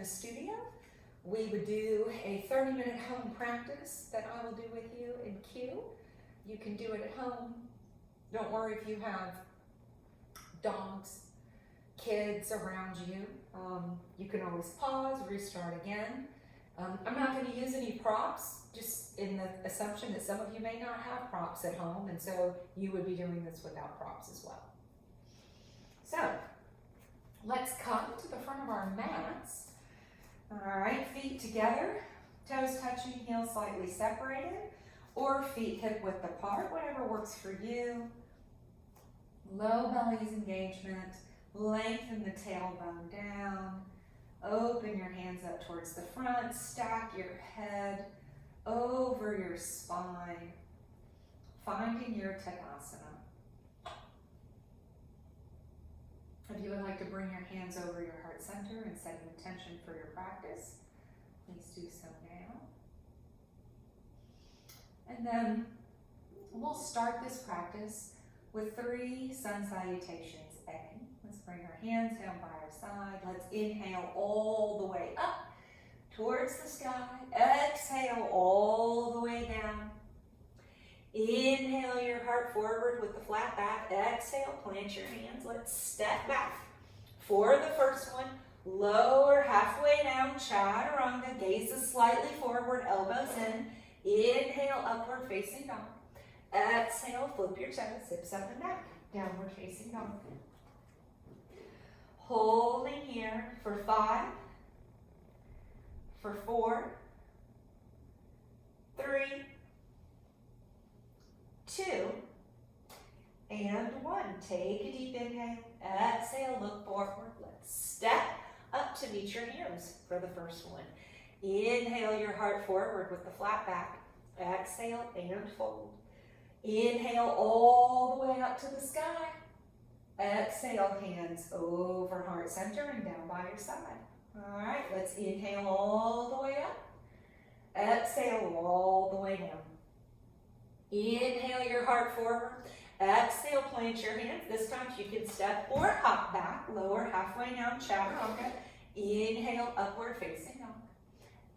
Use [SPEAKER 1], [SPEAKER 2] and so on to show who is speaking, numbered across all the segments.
[SPEAKER 1] studio. We would do a 30-minute home practice that I will do with you in Q. You can do it at home. Don't worry if you have dogs, kids around you. You can always pause, restart again. I'm not going to use any props, just in the assumption that some of you may not have props at home, and so you would be doing this without props as well. So, let's come to the front of our mats. All right, feet together, toes touching, heels slightly separated, or feet hip width apart, whatever works for you. Low belly's engagement, lengthen the tailbone down, open your hands up towards the front, stack your head over your spine, finding your Tadasana. If you would like to bring your hands over your heart center and set an intention for your practice, please do so now. And then we'll start this practice with 3 sun salutations. Let's bring our hands down by our side. Let's inhale all the way up towards the sky. Exhale all the way down. Inhale your heart forward with the flat back. Exhale, plant your hands. Let's step back. For the first one, lower halfway down, chaturanga. Gazes slightly forward, elbows in. Inhale, upward facing dog. Exhale, flip your toes, hips up and back. Downward facing dog. Holding here for 5, for 4, 3, 2, and 1. Take a deep inhale. Exhale, look forward. Let's step up to meet your hands for the first one. Inhale your heart forward with the flat back. Exhale and fold. Inhale all the way up to the sky. Exhale, hands over heart center and down by your side. All right, let's inhale all the way up. Exhale all the way down. Inhale your heart forward. Exhale, plant your hands. This time you can step or hop back. Lower halfway down, chaturanga. Inhale, upward facing dog.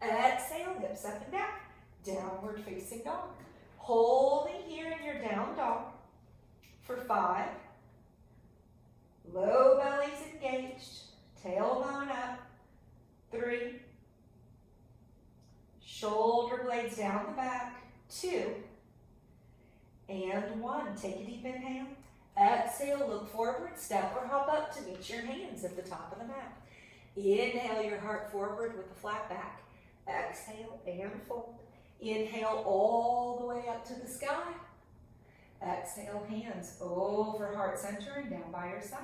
[SPEAKER 1] Exhale, hips up and back. Downward facing dog. Holding here in your down dog for 5. Low belly's engaged, tailbone up. 3. Shoulder blades down the back. 2. And 1. Take a deep inhale. Exhale, look forward, step or hop up to meet your hands at the top of the mat. Inhale your heart forward with the flat back. Exhale and fold. Inhale all the way up to the sky. Exhale, hands over heart center and down by your side.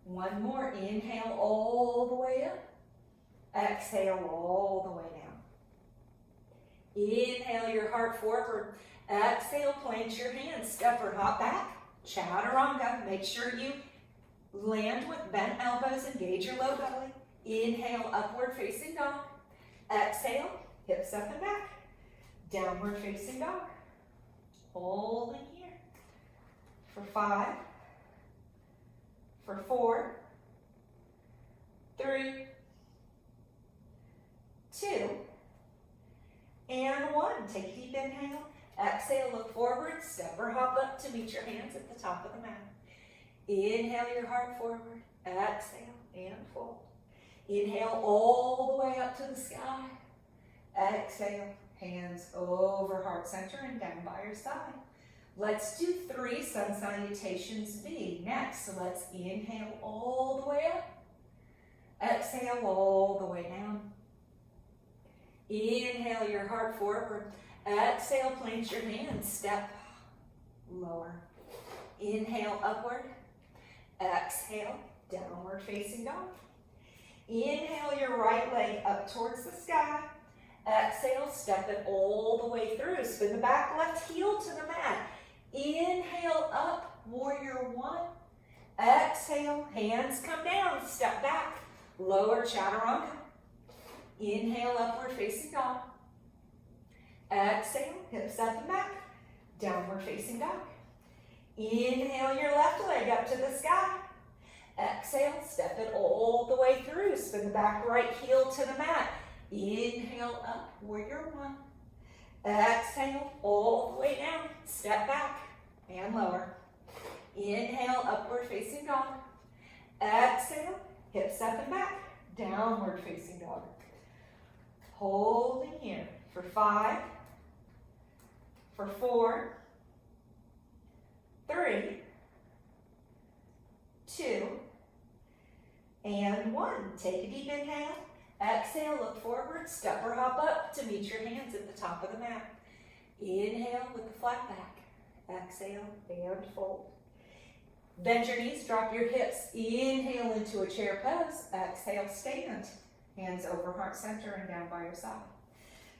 [SPEAKER 1] 1 more. Inhale all the way up. Exhale all the way down. Inhale your heart forward. Exhale, plant your hands. Step or hop back. Chaturanga. Make sure you land with bent elbows. Engage your low belly. Inhale, upward facing dog. Exhale, hips up and back. Downward facing dog. Holding here for 5, for 4, 3, 2, and 1. Take a deep inhale. Exhale, look forward, step or hop up to meet your hands at the top of the mat. Inhale your heart forward. Exhale and fold. Inhale all the way up to the sky. Exhale, hands over heart center and down by your side. Let's do 3 sun salutations B. Next, so let's inhale all the way up. Exhale all the way down. Inhale your heart forward. Exhale, plant your hands, step lower. Inhale upward. Exhale, downward facing dog. Inhale your right leg up towards the sky. Exhale, step it all the way through. Spin the back left heel to the mat. Inhale up, warrior 1. Exhale, hands come down, step back. Lower chaturanga. Inhale, upward facing dog. Exhale, hips up and back. Downward facing dog. Inhale your left leg up to the sky. Exhale, step it all the way through. Spin the back right heel to the mat. Inhale up, warrior one. Exhale, all the way down. Step back and lower. Inhale, upward facing dog. Exhale, hips up and back. Downward facing dog. Holding here for 5, for 4, 3, 2, and 1. Take a deep inhale. Exhale, look forward, step or hop up to meet your hands at the top of the mat. Inhale with the flat back. Exhale and fold. Bend your knees, drop your hips. Inhale into a chair pose. Exhale, stand. Hands over heart center and down by your side.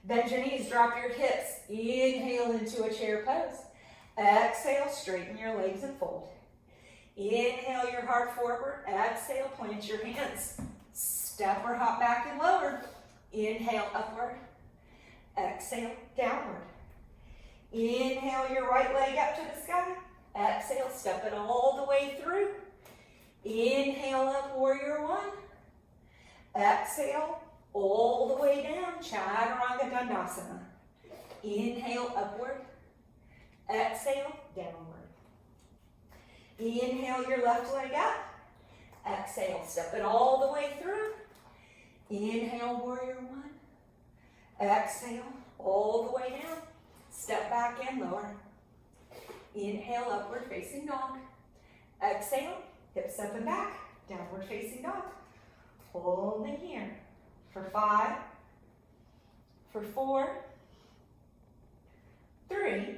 [SPEAKER 1] Bend your knees, drop your hips. Inhale into a chair pose. Exhale, straighten your legs and fold. Inhale your heart forward. Exhale, plant your hands. Step or hop back and lower. Inhale, upward. Exhale, downward. Inhale your right leg up to the sky. Exhale, step it all the way through. Inhale up, warrior one. Exhale, all the way down, Chaturanga Dandasana. Inhale, upward. Exhale, downward. Inhale your left leg up. Exhale, step it all the way through. Inhale, warrior one. Exhale, all the way down. Step back and lower. Inhale, upward facing dog. Exhale, hips up and back, downward facing dog. Hold in here for 5, for 4, 3,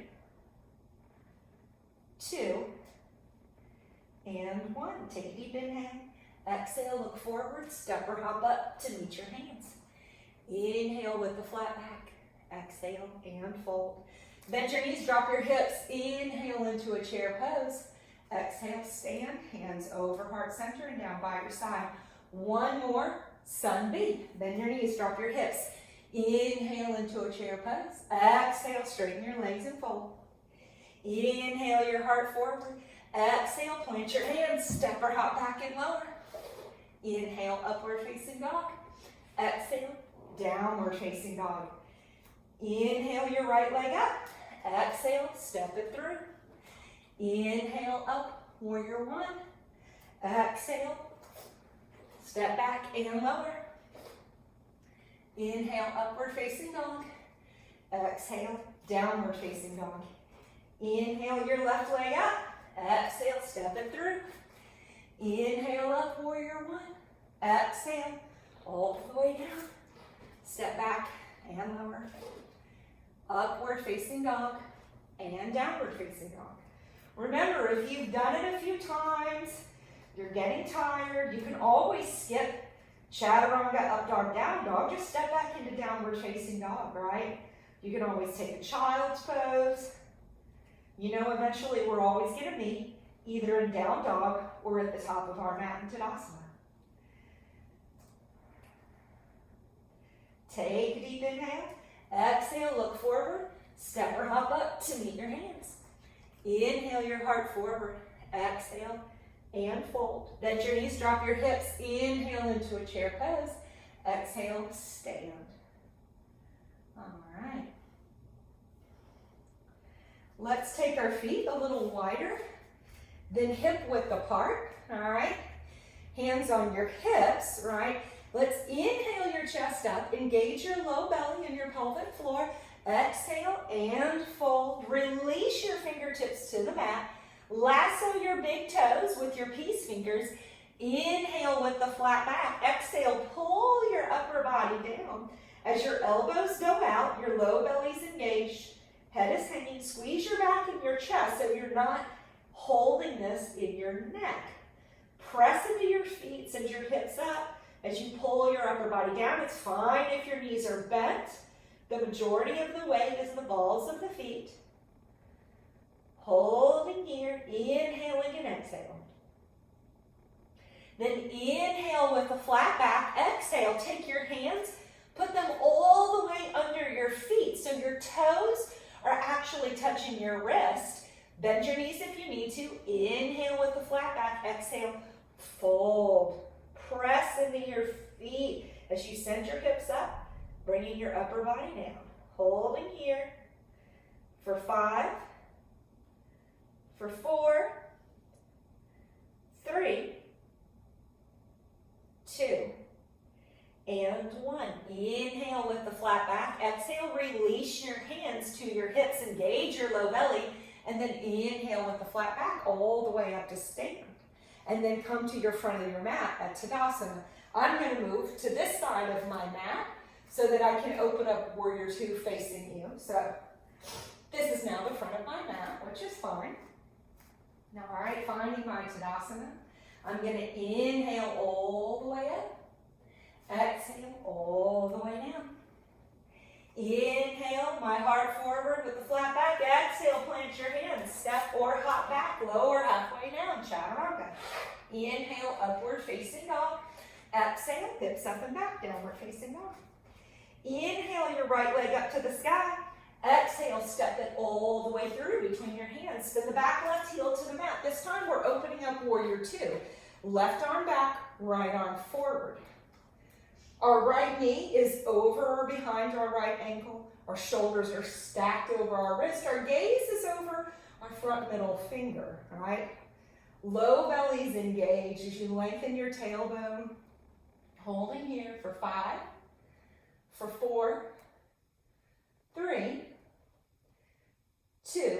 [SPEAKER 1] 2, and 1. Take a deep inhale. Exhale, look forward, step or hop up to meet your hands. Inhale with the flat back. Exhale and fold. Bend your knees, drop your hips. Inhale into a chair pose. Exhale, stand, hands over heart center and down by your side. 1 more, sun B. Bend your knees, drop your hips. Inhale into a chair pose. Exhale, straighten your legs and fold. Inhale your heart forward. Exhale, plant your hands, step or hop back and lower. Inhale, upward facing dog. Exhale, downward facing dog. Inhale your right leg up. Exhale, step it through. Inhale up, warrior one. Exhale, step back and lower. Inhale, upward facing dog. Exhale, downward facing dog. Inhale your left leg up. Exhale, step it through. Inhale up, warrior one. Exhale, all the way down. Step back and lower. Upward facing dog and downward facing dog. Remember, if you've done it a few times, you're getting tired, you can always skip Chaturanga, up dog, down dog. Just step back into downward facing dog, right? You can always take a child's pose. You know, eventually we're always going to be either in down dog or at the top of our mat in Tadasana. Take a deep inhale. Exhale, look forward. Step or hop up to meet your hands. Inhale your heart forward. Exhale and fold. Bend your knees, drop your hips. Inhale into a chair pose. Exhale, stand. All right. Let's take our feet a little wider, then hip width apart, all right? Hands on your hips, right? Let's inhale your chest up, engage your low belly and your pelvic floor. Exhale and fold. Release your fingertips to the mat. Lasso your big toes with your peace fingers. Inhale with the flat back. Exhale, pull your upper body down. As your elbows go out, your low belly's engaged. Head is hanging. Squeeze your back and your chest so you're not holding this in your neck. Press into your feet, send your hips up. As you pull your upper body down, it's fine if your knees are bent. The majority of the weight is the balls of the feet. Holding here, inhaling and exhale. Then inhale with a flat back. Exhale, take your hands, put them all the way under your feet so your toes are actually touching your wrist. Bend your knees if you need to. Inhale with the flat back. Exhale,
[SPEAKER 2] Fold. Press into your feet as you send your hips up, bringing your upper body down. Holding here for 5, for 4, 3, 2, and 1. Inhale with the flat back. Exhale, release your hands to your hips, engage your low belly, and then inhale with the flat back all the way up to stand. And then come to your front of your mat at Tadasana. I'm going to move to this side of my mat so that I can open up Warrior Two facing you. So this is now the front of my mat, which is fine. Now, all right, finding my Tadasana. I'm going to inhale all the way up. Exhale all the way down. Inhale, my heart forward with the flat back. Exhale, plant your hands. Step or hop back, lower halfway down, chaturanga. Inhale, upward facing dog. Exhale, hips up and back, downward facing dog. Inhale your right leg up to the sky. Exhale, step it all the way through between your hands. Spin the back left heel to the mat. This time we're opening up Warrior Two. Left arm back, right arm forward. Our right knee is over or behind our right ankle. Our shoulders are stacked over our wrist. Our gaze is over our front middle finger, all right? Low belly's engaged as you lengthen your tailbone. Holding here for 5, for 4, 3, 2,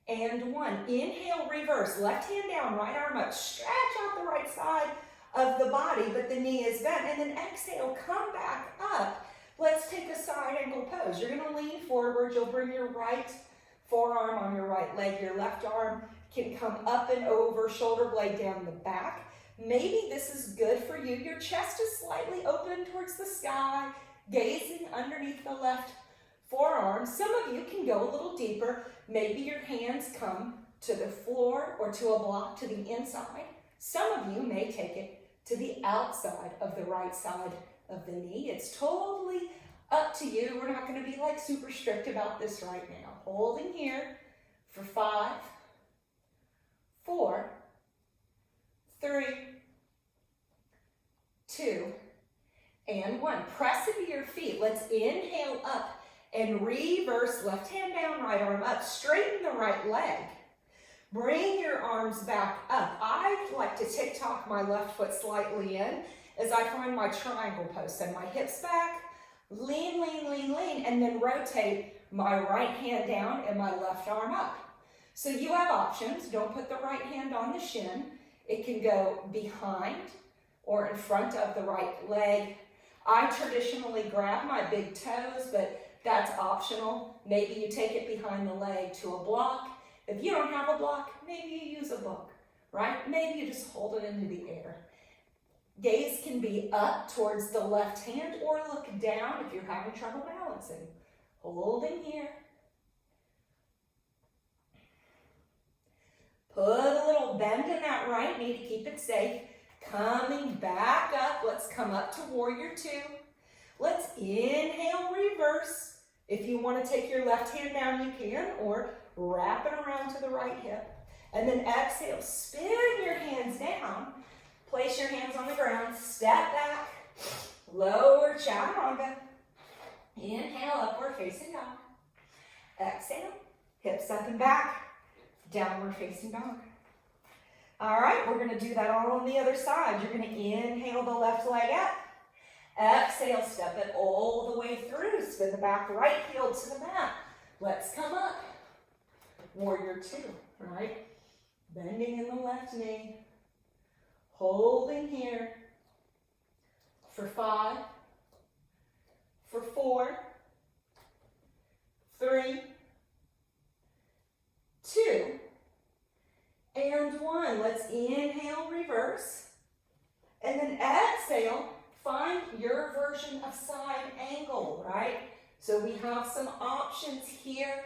[SPEAKER 2] and 1. Inhale, reverse. Left hand down, right arm up. Stretch out the right side of the body, but the knee is bent. And then exhale, come back up. Let's take a side angle pose. You're going to lean forward. You'll bring your right forearm on your right leg. Your left arm can come up and over, shoulder blade down the back. Maybe this is good for you. Your chest is slightly open towards the sky, gazing underneath the left forearm. Some of you can go a little deeper. Maybe your hands come to the floor or to a block to the inside. Some of you may take it to the outside of the right side of the knee. It's totally up to you. We're not going to be like super strict about this right now. Holding here for 5, 4, 3, 2, and 1. Press into your feet. Let's inhale up and reverse. Left hand down, right arm up. Straighten the right leg. Bring your arms back up. I like to tick-tock my left foot slightly in as I find my triangle pose. Send my hips back, lean, lean, lean, lean, and then rotate my right hand down and my left arm up. So you have options. Don't put the right hand on the shin. It can go behind or in front of the right leg. I traditionally grab my big toes, but that's optional. Maybe you take it behind the leg to a block. If you don't have a block, maybe you use a book, right? Maybe you just hold it into the air. Gaze can be up towards the left hand or look down if you're having trouble balancing. Holding here. Put a little bend in that right knee to keep it safe. Coming back up. Let's come up to Warrior Two. Let's inhale, reverse. If you want to take your left hand down, you can, or wrap it around to the right hip. And then exhale, spin your hands down. Place your hands on the ground, step back, lower chaturanga. Inhale, upward facing dog. Exhale, hips up and back, downward facing dog. All right, we're going to do that all on the other side. You're going to inhale the left leg up. Exhale, step it all the way through. Spin the back right heel to the mat. Let's come up. Warrior Two, right? Bending in the left knee. Holding here for 5, for 4, 3, 2, and 1. Let's inhale, reverse. And then exhale, find your version of side angle, right? So we have some options here.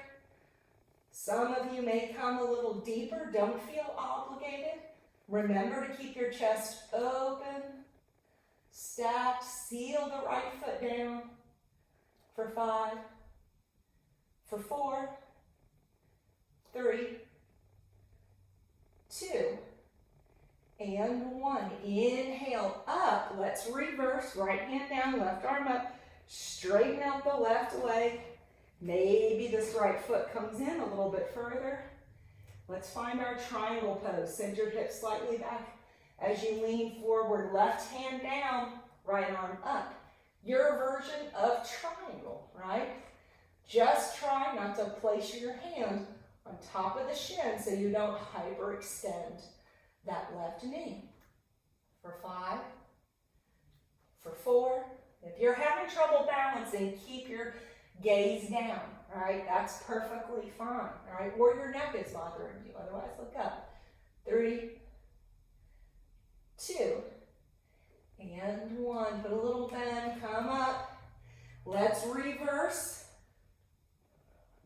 [SPEAKER 2] Some of you may come a little deeper. Don't feel obligated. Remember to keep your chest open, stacked, seal the right foot down for 5, for 4, 3, 2, and 1. Inhale, up. Let's reverse. Right hand down, left arm up. Straighten out the left leg. Maybe this right foot comes in a little bit further. Let's find our triangle pose. Send your hips slightly back as you lean forward. Left hand down, right arm up. Your version of triangle, right? Just try not to place your hand on top of the shin so you don't hyperextend that left knee. For 5, for 4. If you're having trouble balancing, keep your gaze down, all right? That's perfectly fine, all right? Or your neck is bothering you, otherwise look up. 3, 2, and 1. Put a little bend, come up. Let's reverse.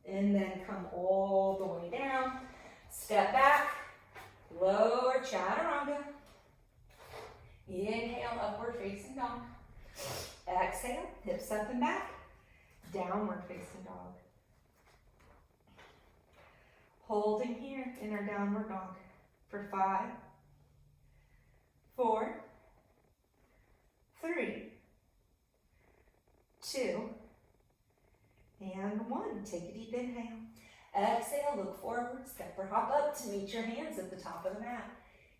[SPEAKER 2] And then come all the way down. Step back, lower chaturanga. Inhale, upward facing dog. Exhale, hips up and back. Downward facing dog. Holding here in our downward dog for 5, 4, 3, 2, and 1. Take a deep inhale. Exhale, look forward, step or hop up to meet your hands at the top of the mat.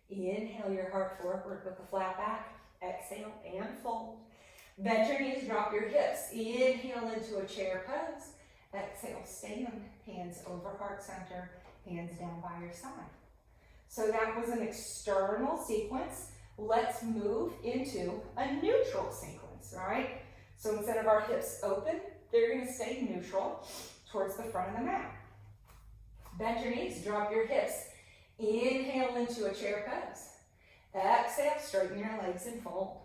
[SPEAKER 2] Inhale your heart forward with a flat back. Exhale and fold. Bend your knees, drop your hips. Inhale into a chair pose. Exhale, stand, hands over heart center, hands down by your side. So that was an external sequence. Let's move into a neutral sequence, all right? So instead of our hips open, they're gonna stay neutral towards the front of the mat. Bend your knees, drop your hips. Inhale into a chair pose. Exhale, straighten your legs and fold.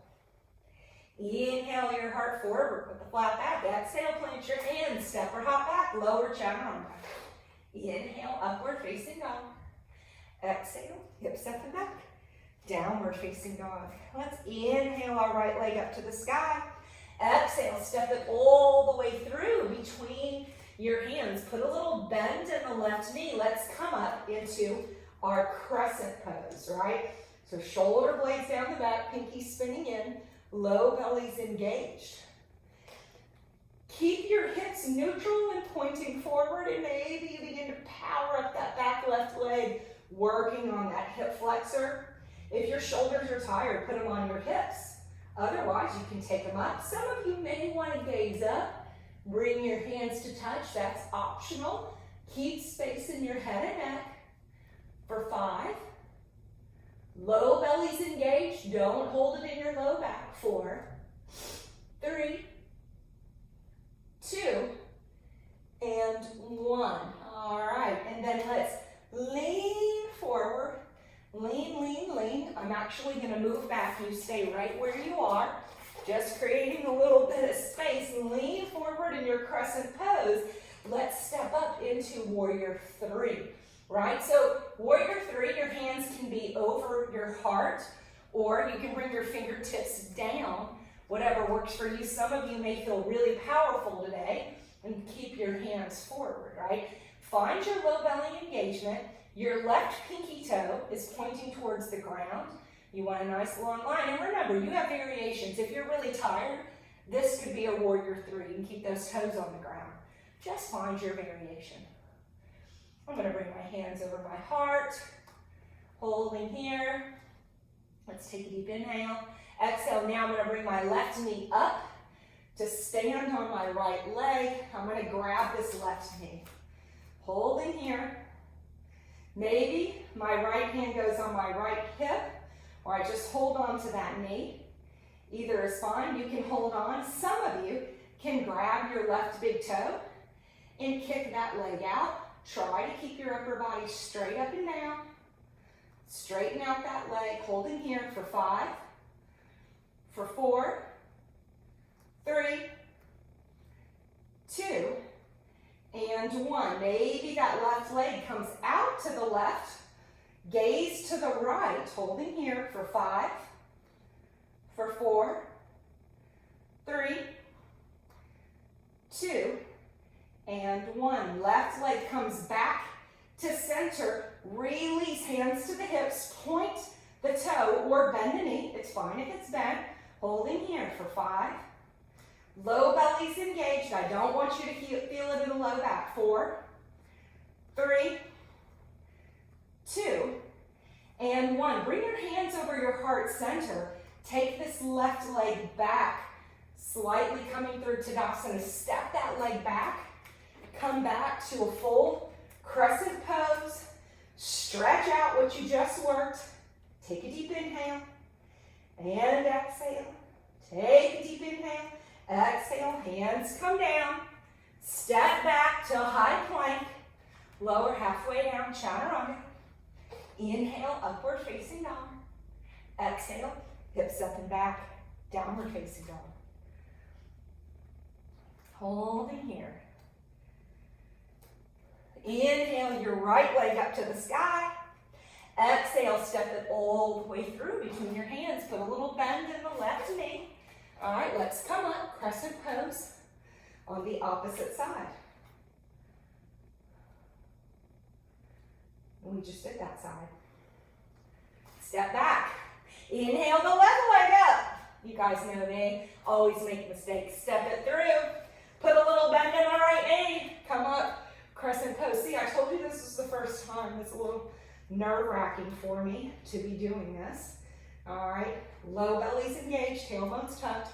[SPEAKER 2] Inhale your heart forward with the flat back. Exhale, plant your hands, step or hop back, lower chaturanga. Inhale, upward facing dog. Exhale, hips up and back. Downward facing dog. Let's inhale our right leg up to the sky. Exhale, step it all the way through between your hands. Put a little bend in the left knee. Let's come up into our crescent pose, right? So shoulder blades down the back, pinky spinning in, low belly's engaged. Keep your hips neutral and pointing forward, and maybe you begin to power up that back left leg, working on that hip flexor. If your shoulders are tired, put them on your hips. Otherwise, you can take them up. Some of you may want to gaze up. Bring your hands to touch. That's optional. Keep space in your head and neck. For 5. Low belly's engaged. Don't hold it in your low back. 4, 3, 2, and 1. All right, and then let's lean forward. Lean, lean, lean. I'm actually gonna move back. You stay right where you are. Just creating a little bit of space. Lean forward in your crescent pose. Let's step up into warrior 3, right? So warrior 3, your hands can be over your heart, or you can bring your fingertips down, whatever works for you. Some of you may feel really powerful today, and keep your hands forward, right? Find your low belly engagement. Your left pinky toe is pointing towards the ground. You want a nice long line. And remember, you have variations. If you're really tired, this could be a warrior 3. You can keep those toes on the ground. Just find your variation. I'm gonna bring my hands over my heart, holding here. Let's take a deep inhale. Exhale, now I'm gonna bring my left knee up to stand on my right leg. I'm gonna grab this left knee. Holding here. Maybe my right hand goes on my right hip, or I just hold on to that knee. Either is fine. You can hold on. Some of you can grab your left big toe and kick that leg out. Try to keep your upper body straight up and down. Straighten out that leg, holding here for 5, for 4, 3, 2, and 1. Maybe that left leg comes out to the left, gaze to the right, holding here for 5, for 4, 3, 2, and 1. Left leg comes back to center. Release, hands to the hips. Point the toe or bend the knee. It's fine if it's bent. Holding here for 5. Low belly's engaged. I don't want you to feel it in the low back. 4, 3, 2, and 1. Bring your hands over your heart center. Take this left leg back, slightly coming through Tadasana. Step that leg back. Come back to a full crescent pose. Stretch out what you just worked. Take a deep inhale and exhale. Take a deep inhale. Exhale, hands come down. Step back to a high plank. Lower halfway down, chaturanga. Inhale, upward facing dog. Exhale, hips up and back, downward facing dog. Holding here. Inhale your right leg up to the sky. Exhale, step it all the way through between your hands. Put a little bend in the left knee. All right, let's come up, crescent pose on the opposite side. We just did that side. Step back. Inhale the left leg up. You guys know they always make mistakes. Step it through. Put a little bend in the right knee. Come up, crescent pose. See, I told you this was the first time. It's a little nerve-wracking for me to be doing this. All right, low belly's engaged, tailbone's tucked.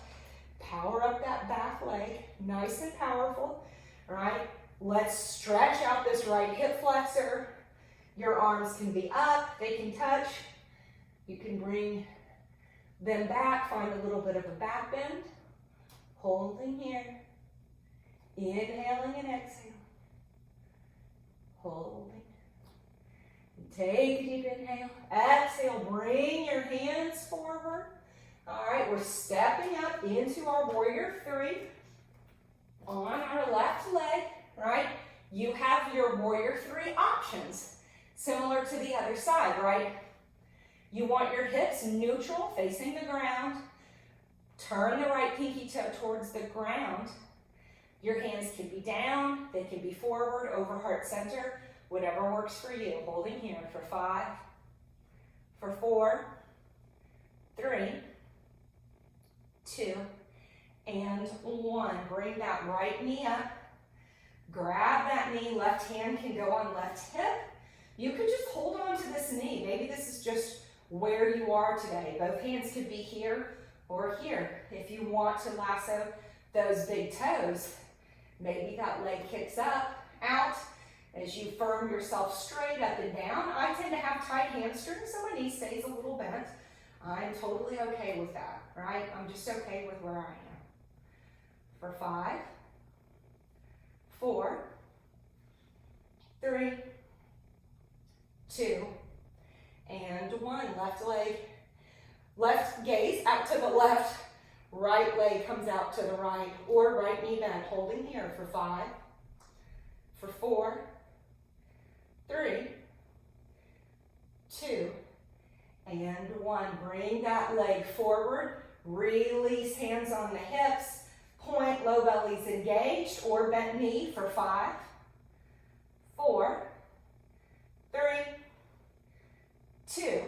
[SPEAKER 2] Power up that back leg, nice and powerful. All right, let's stretch out this right hip flexor. Your arms can be up, they can touch. You can bring them back, find a little bit of a back bend. Holding here. Inhaling and exhale. Holding. Take a deep inhale. Exhale, bring your hands forward. All right, we're stepping up into our warrior 3 on our left leg, right? You have your warrior 3 options, similar to the other side, right? You want your hips neutral, facing the ground. Turn the right pinky toe towards the ground. Your hands can be down, they can be forward, over heart center, whatever works for you. Holding here for 5, for 4, 3, 2, and 1. Bring that right knee up. Grab that knee, left hand can go on left hip. You could just hold on to this knee. Maybe this is just where you are today. Both hands could be here or here. If you want to lasso those big toes, maybe that leg kicks up, out, as you firm yourself straight up and down. I tend to have tight hamstrings, so my knee stays a little bent. I'm totally okay with that, right? I'm just okay with where I am. For 5, 4, 3, 2, and 1. Left leg, left gaze out to the left, right leg comes out to the right, or right knee bend. Holding here for 5, for 4, 3, 2, and 1. Bring that leg forward, release hands on the hips, point, low belly's engaged, or bent knee for 5, 4, 3, 2,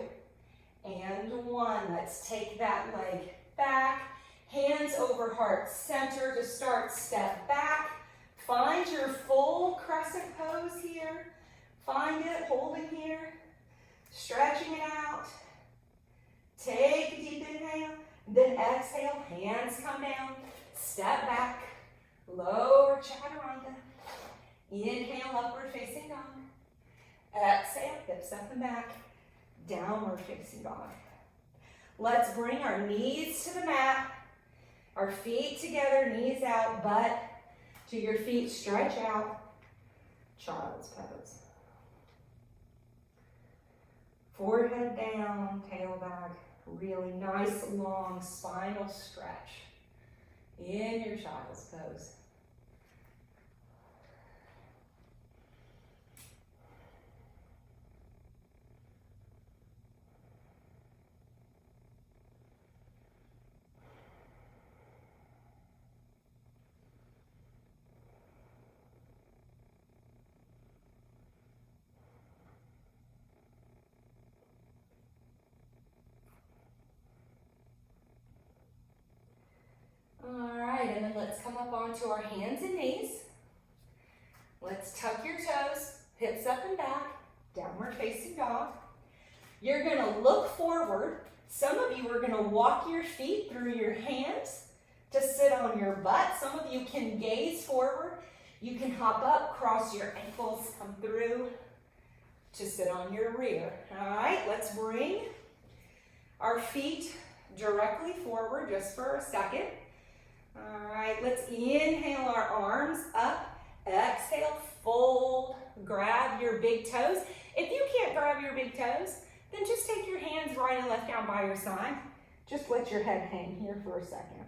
[SPEAKER 2] and 1. Let's take that leg back, hands over heart center to start. Step back, find your full crescent pose here. Find it, holding here, stretching it out. Take a deep inhale, then exhale, hands come down, step back, lower chaturanga. Inhale, upward facing dog. Exhale, hips up and back, downward facing dog. Let's bring our knees to the mat, our feet together, knees out, butt to your feet, stretch out, child's pose. Forehead down, tail back, really nice long spinal stretch in your child's pose. let's come up onto our hands and knees. Let's tuck your toes, hips up and back, downward facing dog. You're gonna look forward. Some of you are gonna walk your feet through your hands to sit on your butt. Some of you can gaze forward. You can hop up, cross your ankles, come through to sit on your rear. All right, let's bring our feet directly forward just for a second. All right, let's inhale our arms up. Exhale, fold, grab your big toes. If you can't grab your big toes, then just take your hands right and left down by your side. Just let your head hang here for a second.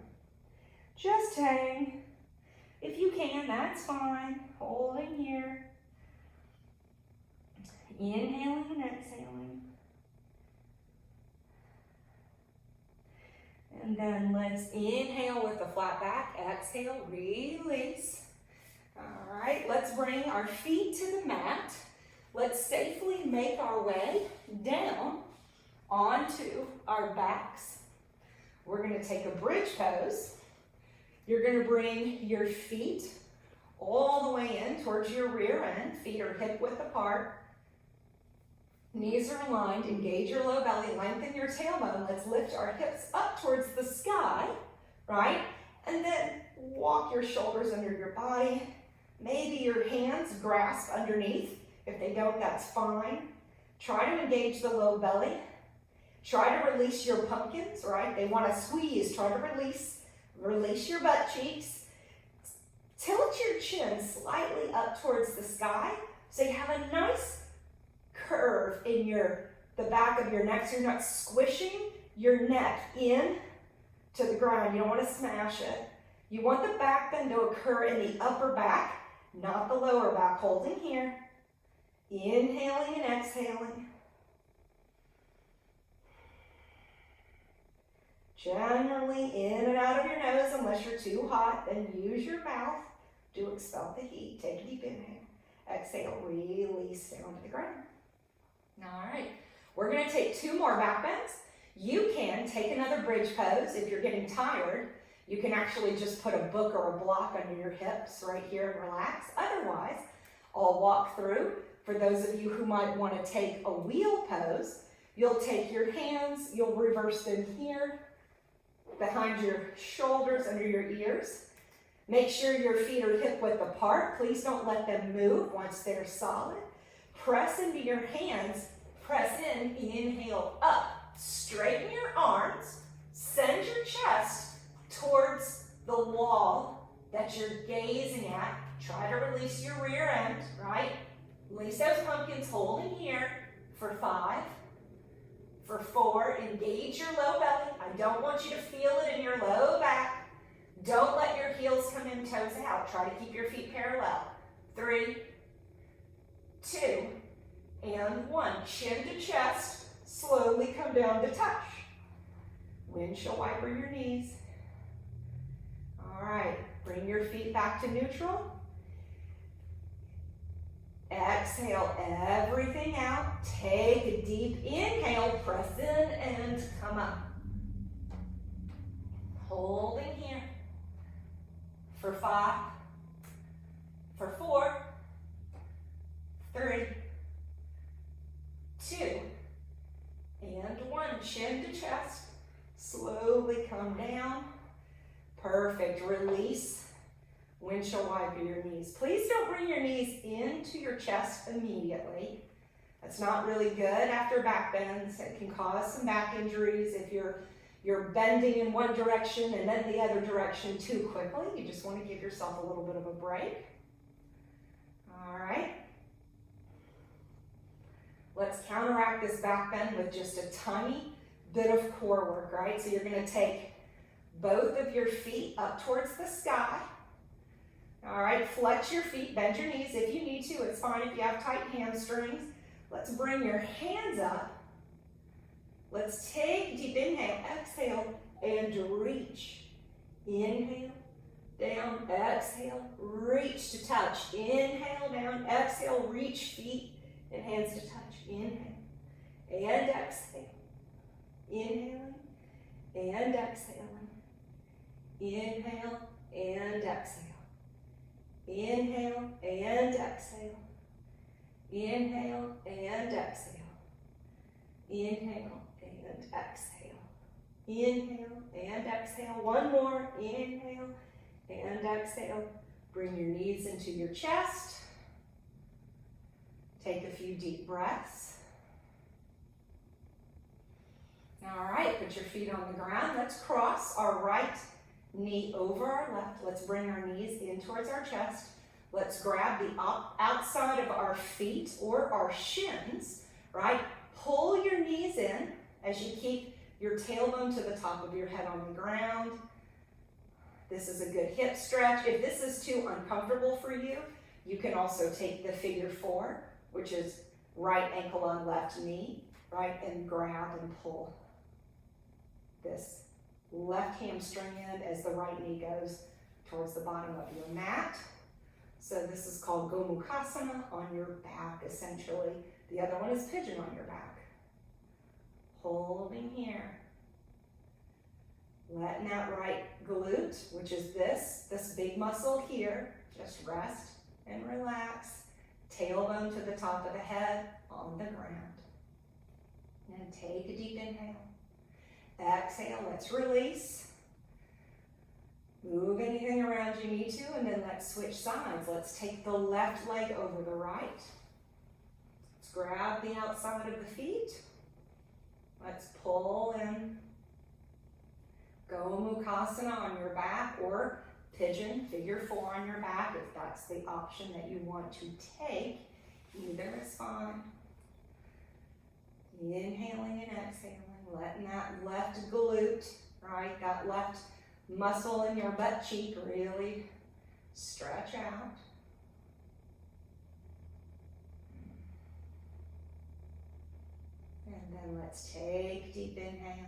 [SPEAKER 2] Just hang. If you can, that's fine. Holding here. Inhaling and exhaling. And then let's inhale with a flat back. Exhale, release. All right, let's bring our feet to the mat. Let's safely make our way down onto our backs. We're going to take a bridge pose. You're going to bring your feet all the way in towards your rear end. Feet are hip width apart. Knees are aligned. Engage your low belly. Lengthen your tailbone. Let's lift our hips up towards the sky, right? And then walk your shoulders under your body. Maybe your hands grasp underneath. If they don't, that's fine. Try to engage the low belly. Try to release your pumpkins, right? They want to squeeze. Try to release. Release your butt cheeks. Tilt your chin slightly up towards the sky so you have a nice curve in the back of your neck, so you're not squishing your neck in to the ground. You don't want to smash it. You want the back bend to occur in the upper back, not the lower back. Holding here. Inhaling and exhaling. Generally in and out of your nose, unless you're too hot, then use your mouth to expel the heat. Take a deep inhale. Exhale, release down to the ground. All right, we're gonna take 2 more back bends. You can take another bridge pose. If you're getting tired, you can actually just put a book or a block under your hips right here and relax. Otherwise, I'll walk through. For those of you who might want to take a wheel pose, you'll take your hands, you'll reverse them here, behind your shoulders, under your ears. Make sure your feet are hip width apart. Please don't let them move once they're solid. Press into your hands, press in, inhale up. Straighten your arms, send your chest towards the wall that you're gazing at. Try to release your rear end, right? Release those pumpkins, holding here for 5, for 4, engage your low belly. I don't want you to feel it in your low back. Don't let your heels come in, toes out. Try to keep your feet parallel. 3, 2, and 1. Chin to chest, slowly come down to touch. Windshield wiper your knees. All right, bring your feet back to neutral. Exhale everything out. Take a deep inhale, press in and come up. Holding here for 5, for 4, 3, 2, and 1. Chin to chest. Slowly come down. Perfect. Release. Windshield wiper your knees. Please don't bring your knees into your chest immediately. That's not really good after back bends. It can cause some back injuries if you're bending in one direction and then the other direction too quickly. You just want to give yourself a little bit of a break. All right. Let's counteract this back bend with just a tiny bit of core work, right? So you're going to take both of your feet up towards the sky. All right, flex your feet, bend your knees if you need to. It's fine if you have tight hamstrings. Let's bring your hands up. Let's take a deep inhale, exhale, and reach. Inhale, down, exhale, reach to touch. Inhale, down, exhale, reach, feet and hands to touch. Inhale and exhale. Inhaling and exhaling. Inhale and exhale. Inhale and exhale. Inhale and exhale. Inhale and exhale. Inhale and exhale. One more. Inhale and exhale. Bring your knees into your chest. Take a few deep breaths. All right, put your feet on the ground. Let's cross our right knee over our left. Let's bring our knees in towards our chest. Let's grab the outside of our feet or our shins, right? Pull your knees in as you keep your tailbone to the top of your head on the ground. This is a good hip stretch. If this is too uncomfortable for you, you can also take the figure 4, which is right ankle on left knee, right? And grab and pull this left hamstring in as the right knee goes towards the bottom of your mat. So this is called Gomukhasana, on your back, essentially. The other one is pigeon on your back. Holding here. Letting that right glute, which is this big muscle here, just rest and relax. Tailbone to the top of the head on the ground. And take a deep inhale. Exhale, let's release. Move anything around you need to, and then let's switch sides. Let's take the left leg over the right. Let's grab the outside of the feet. Let's pull in. Gomukhasana on your back, or pigeon, figure 4 on your back, if that's the option that you want to take. Either is fine. Inhaling and exhaling, letting that left glute, right, that left muscle in your butt cheek really stretch out. And then let's take deep inhale.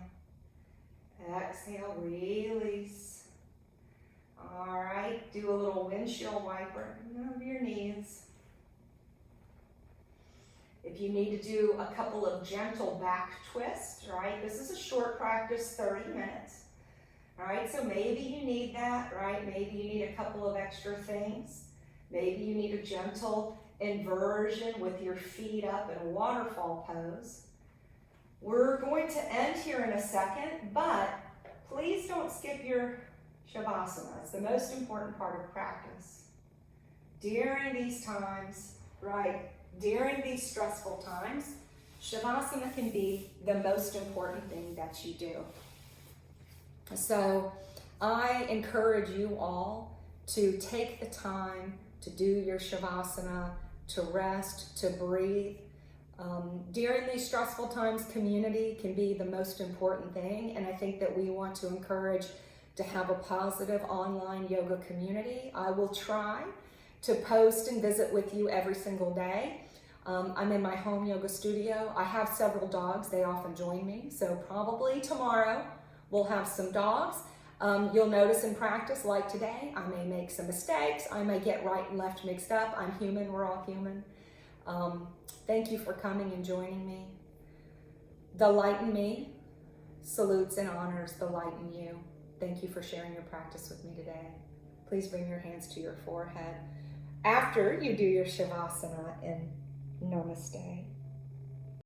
[SPEAKER 2] Exhale, release. All right, do a little windshield wiper over your knees. If you need to do a couple of gentle back twists, right? This is a short practice, 30 minutes. All right, so maybe you need that, right? Maybe you need a couple of extra things. Maybe you need a gentle inversion with your feet up in a waterfall pose. We're going to end here in a second, but please don't skip your Shavasana. It's the most important part of practice. During these times, right, during these stressful times, Shavasana can be the most important thing that you do. So I encourage you all to take the time to do your Shavasana, to rest, to breathe. During these stressful times, community can be the most important thing, and I think that we want to encourage to have a positive online yoga community. I will try to post and visit with you every single day. I'm in my home yoga studio. I have several dogs. They often join me, so probably tomorrow we'll have some dogs. You'll notice in practice, like today, I may make some mistakes. I may get right and left mixed up. I'm human. We're all human. Thank you for coming and joining me. The light in me salutes and honors the light in you. Thank you for sharing your practice with me today. Please bring your hands to your forehead after you do your Shavasana, and Namaste.